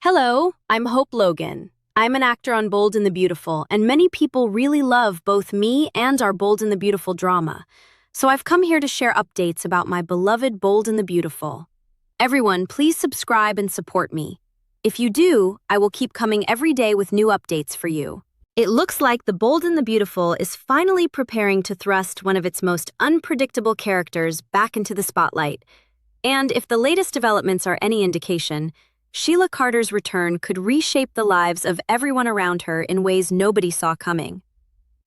Hello, I'm Hope Logan. I'm an actor on Bold and the Beautiful, and many people really love both me and our Bold and the Beautiful drama. So I've come here to share updates about my beloved Bold and the Beautiful. Everyone, please subscribe and support me. If you do, I will keep coming every day with new updates for you. It looks like the Bold and the Beautiful is finally preparing to thrust one of its most unpredictable characters back into the spotlight. And if the latest developments are any indication, Sheila Carter's return could reshape the lives of everyone around her in ways nobody saw coming.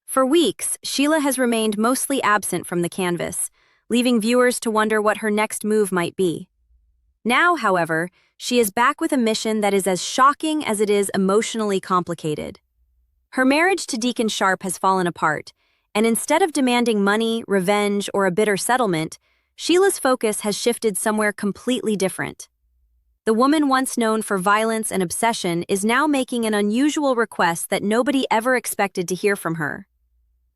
For weeks, Sheila has remained mostly absent from the canvas, leaving viewers to wonder what her next move might be. Now, however, she is back with a mission that is as shocking as it is emotionally complicated. Her marriage to Deacon Sharp has fallen apart, and instead of demanding money, revenge, or a bitter settlement, Sheila's focus has shifted somewhere completely different. The woman once known for violence and obsession is now making an unusual request that nobody ever expected to hear from her.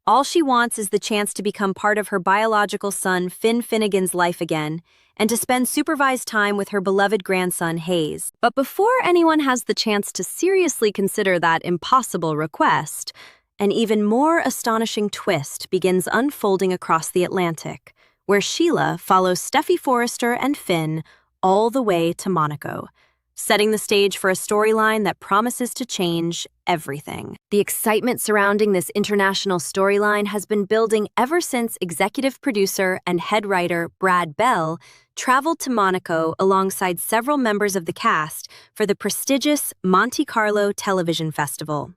All she wants is the chance to become part of her biological son Finn Finnegan's life again, and to spend supervised time with her beloved grandson Hayes. But before anyone has the chance to seriously consider that impossible request, an even more astonishing twist begins unfolding across the Atlantic, where Sheila follows Steffy Forrester and Finn all the way to Monaco, setting the stage for a storyline that promises to change everything. The excitement surrounding this international storyline has been building ever since executive producer and head writer Brad Bell traveled to Monaco alongside several members of the cast for the prestigious Monte Carlo Television Festival.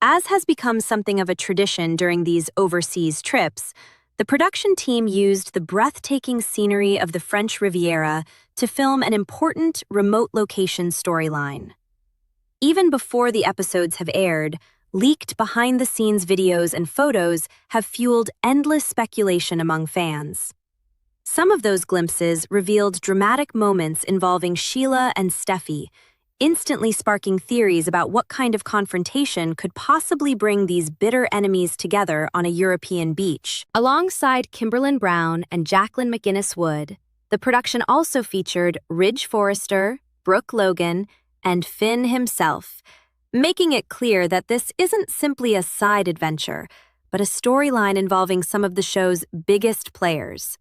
As has become something of a tradition during these overseas trips, the production team used the breathtaking scenery of the French Riviera to film an important remote location storyline. Even before the episodes have aired, leaked behind-the-scenes videos and photos have fueled endless speculation among fans. Some of those glimpses revealed dramatic moments involving Sheila and Steffy, instantly sparking theories about what kind of confrontation could possibly bring these bitter enemies together on a European beach. Alongside Kimberlin Brown and Jacqueline McGinnis Wood, the production also featured Ridge Forrester, Brooke Logan, and Finn himself, making it clear that this isn't simply a side adventure, but a storyline involving some of the show's biggest players.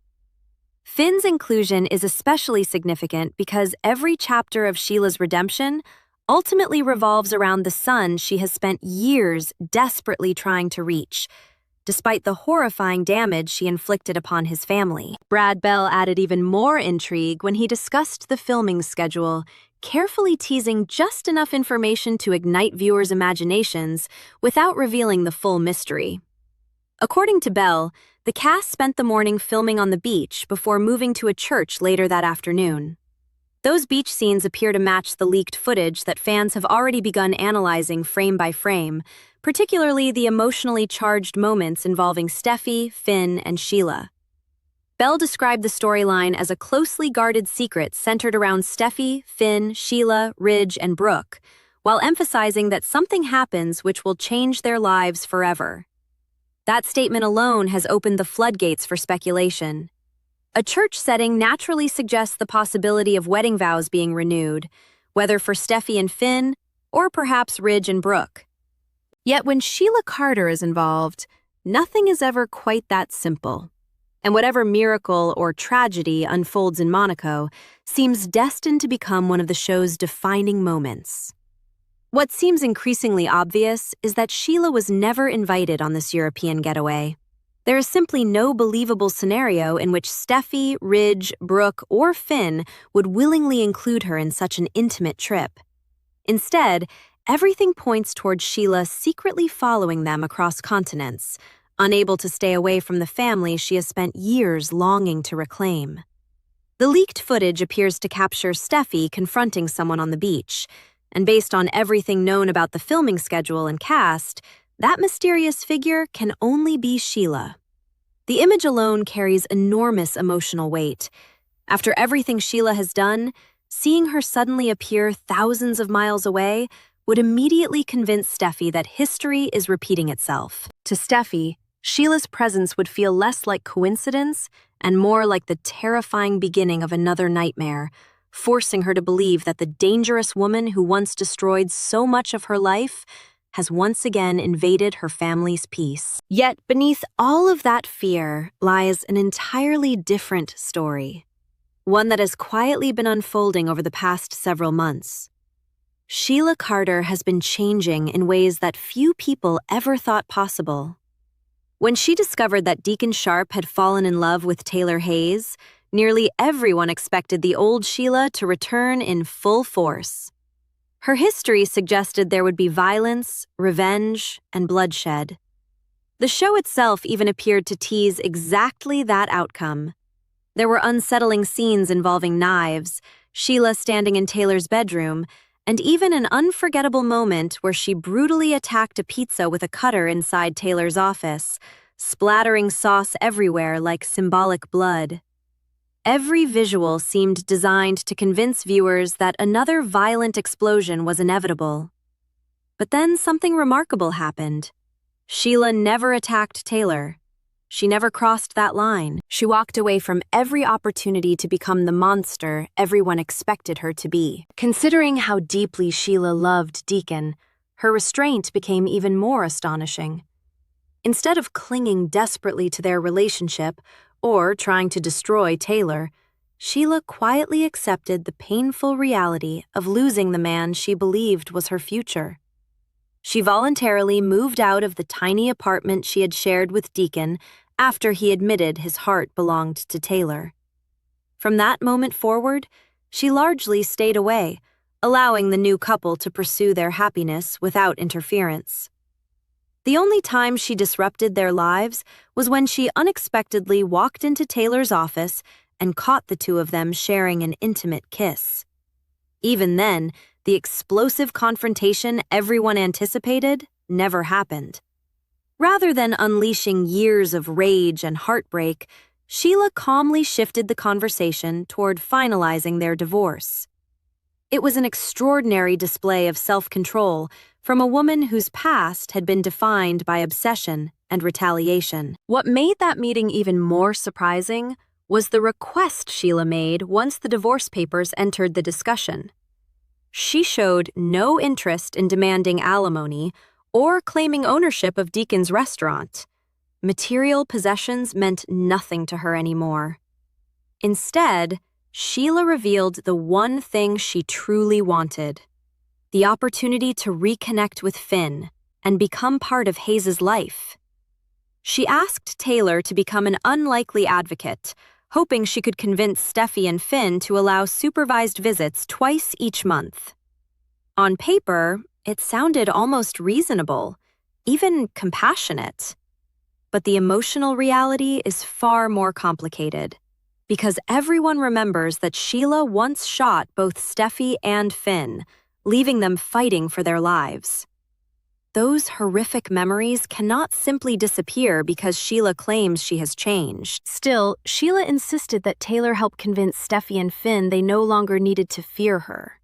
Finn's inclusion is especially significant because every chapter of Sheila's redemption ultimately revolves around the son she has spent years desperately trying to reach, despite the horrifying damage she inflicted upon his family. Brad Bell added even more intrigue when he discussed the filming schedule, carefully teasing just enough information to ignite viewers' imaginations without revealing the full mystery. According to Bell, the cast spent the morning filming on the beach before moving to a church later that afternoon. Those beach scenes appear to match the leaked footage that fans have already begun analyzing frame by frame, particularly the emotionally charged moments involving Steffy, Finn, and Sheila. Bell described the storyline as a closely guarded secret centered around Steffy, Finn, Sheila, Ridge, and Brooke, while emphasizing that something happens which will change their lives forever. That statement alone has opened the floodgates for speculation. A church setting naturally suggests the possibility of wedding vows being renewed, whether for Steffy and Finn, or perhaps Ridge and Brooke. Yet when Sheila Carter is involved, nothing is ever quite that simple. And whatever miracle or tragedy unfolds in Monaco seems destined to become one of the show's defining moments. What seems increasingly obvious is that Sheila was never invited on this European getaway. There is simply no believable scenario in which Steffy, Ridge, Brooke, or Finn would willingly include her in such an intimate trip. Instead, everything points toward Sheila secretly following them across continents, unable to stay away from the family she has spent years longing to reclaim. The leaked footage appears to capture Steffy confronting someone on the beach, and based on everything known about the filming schedule and cast, that mysterious figure can only be Sheila. The image alone carries enormous emotional weight. After everything Sheila has done, seeing her suddenly appear thousands of miles away would immediately convince Steffy that history is repeating itself. To Steffy, Sheila's presence would feel less like coincidence and more like the terrifying beginning of another nightmare, forcing her to believe that the dangerous woman who once destroyed so much of her life has once again invaded her family's peace. Yet beneath all of that fear lies an entirely different story, one that has quietly been unfolding over the past several months. Sheila Carter has been changing in ways that few people ever thought possible. When she discovered that Deacon Sharp had fallen in love with Taylor Hayes, nearly everyone expected the old Sheila to return in full force. Her history suggested there would be violence, revenge, and bloodshed. The show itself even appeared to tease exactly that outcome. There were unsettling scenes involving knives, Sheila standing in Taylor's bedroom, and even an unforgettable moment where she brutally attacked a pizza with a cutter inside Taylor's office, splattering sauce everywhere like symbolic blood. Every visual seemed designed to convince viewers that another violent explosion was inevitable. But then something remarkable happened. Sheila never attacked Taylor. She never crossed that line. She walked away from every opportunity to become the monster everyone expected her to be. Considering how deeply Sheila loved Deacon, her restraint became even more astonishing. Instead of clinging desperately to their relationship or trying to destroy Taylor, Sheila quietly accepted the painful reality of losing the man she believed was her future. She voluntarily moved out of the tiny apartment she had shared with Deacon after he admitted his heart belonged to Taylor. From that moment forward, she largely stayed away, allowing the new couple to pursue their happiness without interference. The only time she disrupted their lives was when she unexpectedly walked into Taylor's office and caught the two of them sharing an intimate kiss. Even then, the explosive confrontation everyone anticipated never happened. Rather than unleashing years of rage and heartbreak, Sheila calmly shifted the conversation toward finalizing their divorce. It was an extraordinary display of self-control from a woman whose past had been defined by obsession and retaliation. What made that meeting even more surprising was the request Sheila made once the divorce papers entered the discussion. She showed no interest in demanding alimony or claiming ownership of Deacon's restaurant. Material possessions meant nothing to her anymore. Instead, Sheila revealed the one thing she truly wanted: the opportunity to reconnect with Finn and become part of Hayes' life. She asked Taylor to become an unlikely advocate, hoping she could convince Steffy and Finn to allow supervised visits twice each month. On paper, it sounded almost reasonable, even compassionate. But the emotional reality is far more complicated, because everyone remembers that Sheila once shot both Steffy and Finn, leaving them fighting for their lives. Those horrific memories cannot simply disappear because Sheila claims she has changed. Still, Sheila insisted that Taylor help convince Steffy and Finn they no longer needed to fear her.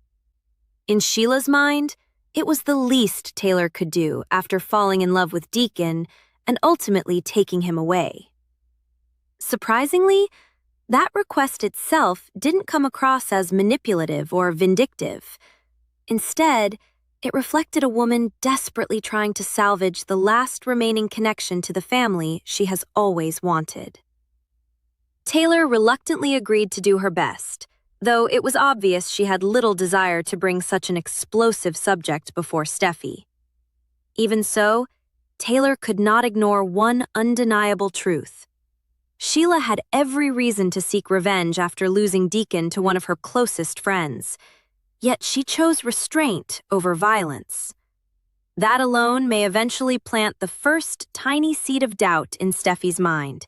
In Sheila's mind, it was the least Taylor could do after falling in love with Deacon and ultimately taking him away. Surprisingly, that request itself didn't come across as manipulative or vindictive. Instead, it reflected a woman desperately trying to salvage the last remaining connection to the family she has always wanted. Taylor reluctantly agreed to do her best, though it was obvious she had little desire to bring such an explosive subject before Steffy. Even so, Taylor could not ignore one undeniable truth. Sheila had every reason to seek revenge after losing Deacon to one of her closest friends, yet she chose restraint over violence. That alone may eventually plant the first tiny seed of doubt in Steffy's mind,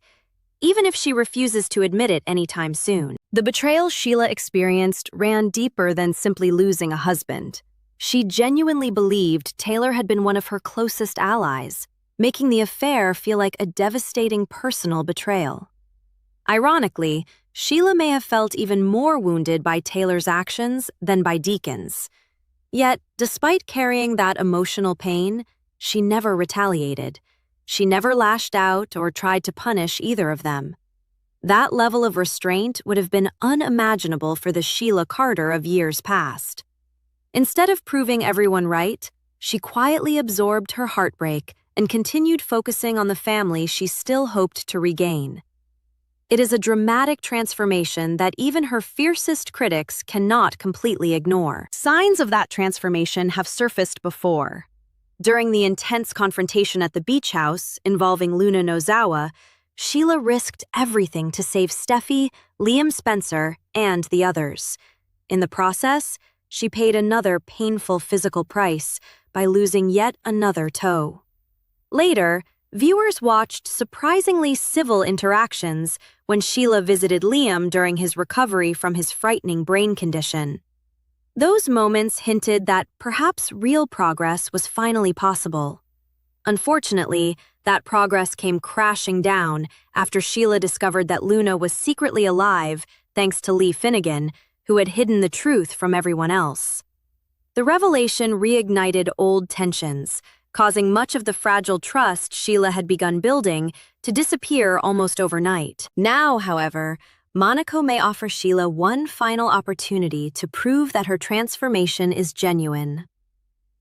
even if she refuses to admit it anytime soon. The betrayal Sheila experienced ran deeper than simply losing a husband. She genuinely believed Taylor had been one of her closest allies, making the affair feel like a devastating personal betrayal. Ironically, Sheila may have felt even more wounded by Taylor's actions than by Deacon's. Yet, despite carrying that emotional pain, she never retaliated. She never lashed out or tried to punish either of them. That level of restraint would have been unimaginable for the Sheila Carter of years past. Instead of proving everyone right, she quietly absorbed her heartbreak and continued focusing on the family she still hoped to regain. It is a dramatic transformation that even her fiercest critics cannot completely ignore. Signs of that transformation have surfaced before. During the intense confrontation at the beach house involving Luna Nozawa, Sheila risked everything to save Steffy, Liam Spencer, and the others. In the process, she paid another painful physical price by losing yet another toe. Later, viewers watched surprisingly civil interactions when Sheila visited Liam during his recovery from his frightening brain condition. Those moments hinted that perhaps real progress was finally possible. Unfortunately, that progress came crashing down after Sheila discovered that Luna was secretly alive thanks to Lee Finnegan, who had hidden the truth from everyone else. The revelation reignited old tensions, causing much of the fragile trust Sheila had begun building to disappear almost overnight. Now, however, Monaco may offer Sheila one final opportunity to prove that her transformation is genuine.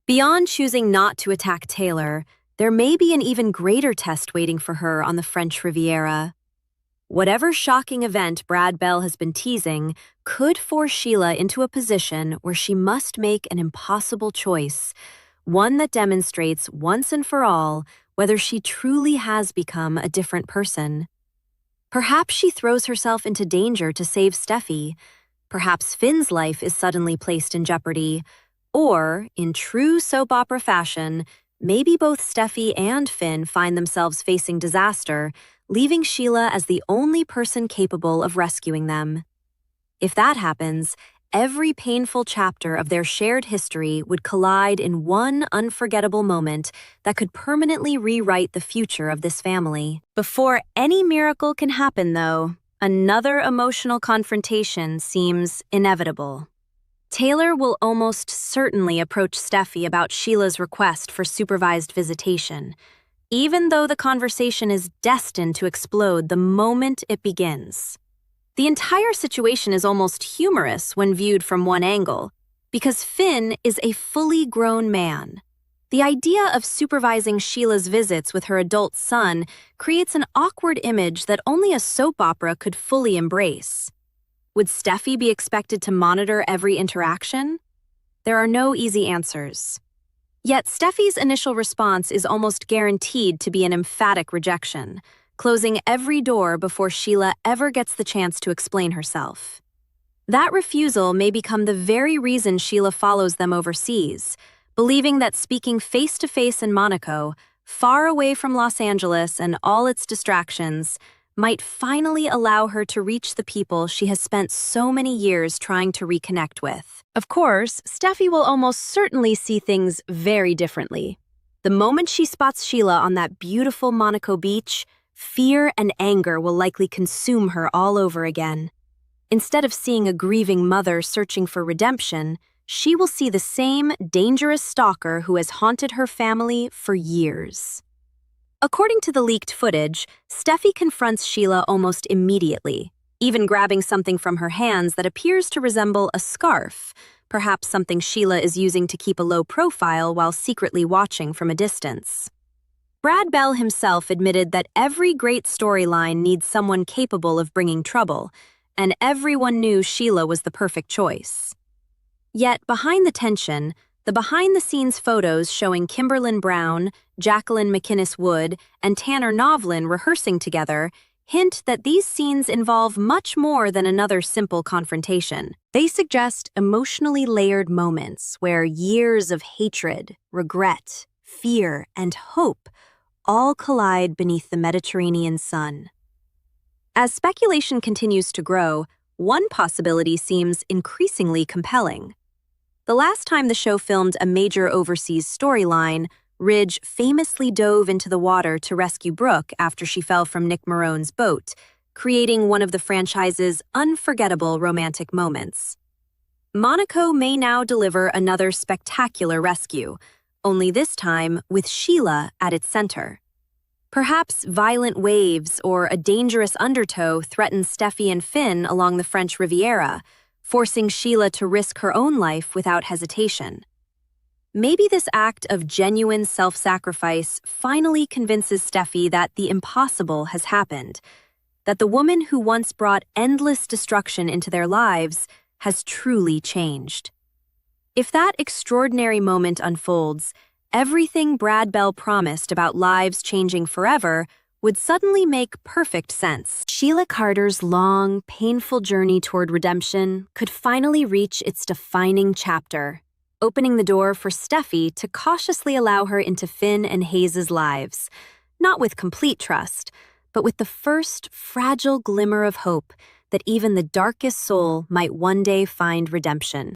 Beyond choosing not to attack Taylor, there may be an even greater test waiting for her on the French Riviera. Whatever shocking event Brad Bell has been teasing could force Sheila into a position where she must make an impossible choice, one that demonstrates once and for all whether she truly has become a different person. Perhaps she throws herself into danger to save Steffy. Perhaps Finn's life is suddenly placed in jeopardy. Or, in true soap opera fashion, maybe both Steffy and Finn find themselves facing disaster, leaving Sheila as the only person capable of rescuing them. If that happens, every painful chapter of their shared history would collide in one unforgettable moment that could permanently rewrite the future of this family. Before any miracle can happen, though, another emotional confrontation seems inevitable. Taylor will almost certainly approach Steffy about Sheila's request for supervised visitation, even though the conversation is destined to explode the moment it begins. The entire situation is almost humorous when viewed from one angle, because Finn is a fully grown man. The idea of supervising Sheila's visits with her adult son creates an awkward image that only a soap opera could fully embrace. Would Steffy be expected to monitor every interaction? There are no easy answers. Yet Steffy's initial response is almost guaranteed to be an emphatic rejection, closing every door before Sheila ever gets the chance to explain herself. That refusal may become the very reason Sheila follows them overseas, believing that speaking face-to-face in Monaco, far away from Los Angeles and all its distractions, might finally allow her to reach the people she has spent so many years trying to reconnect with. Of course, Steffy will almost certainly see things very differently. The moment she spots Sheila on that beautiful Monaco beach, fear and anger will likely consume her all over again. Instead of seeing a grieving mother searching for redemption, she will see the same dangerous stalker who has haunted her family for years. According to the leaked footage, Steffy confronts Sheila almost immediately, even grabbing something from her hands that appears to resemble a scarf, perhaps something Sheila is using to keep a low profile while secretly watching from a distance. Brad Bell himself admitted that every great storyline needs someone capable of bringing trouble, and everyone knew Sheila was the perfect choice. Yet, behind the tension, the behind-the-scenes photos showing Kimberlyn Brown, Jacqueline McInnes Wood, and Tanner Novlin rehearsing together hint that these scenes involve much more than another simple confrontation. They suggest emotionally layered moments where years of hatred, regret, fear, and hope all collide beneath the Mediterranean sun. As speculation continues to grow, one possibility seems increasingly compelling. The last time the show filmed a major overseas storyline, Ridge famously dove into the water to rescue Brooke after she fell from Nick Marone's boat, creating one of the franchise's unforgettable romantic moments. Monaco may now deliver another spectacular rescue, only this time with Sheila at its center. Perhaps violent waves or a dangerous undertow threatened Steffy and Finn along the French Riviera, forcing Sheila to risk her own life without hesitation. Maybe this act of genuine self-sacrifice finally convinces Steffy that the impossible has happened, that the woman who once brought endless destruction into their lives has truly changed. If that extraordinary moment unfolds, everything Brad Bell promised about lives changing forever would suddenly make perfect sense. Sheila Carter's long, painful journey toward redemption could finally reach its defining chapter, opening the door for Steffy to cautiously allow her into Finn and Hayes' lives, not with complete trust, but with the first fragile glimmer of hope that even the darkest soul might one day find redemption.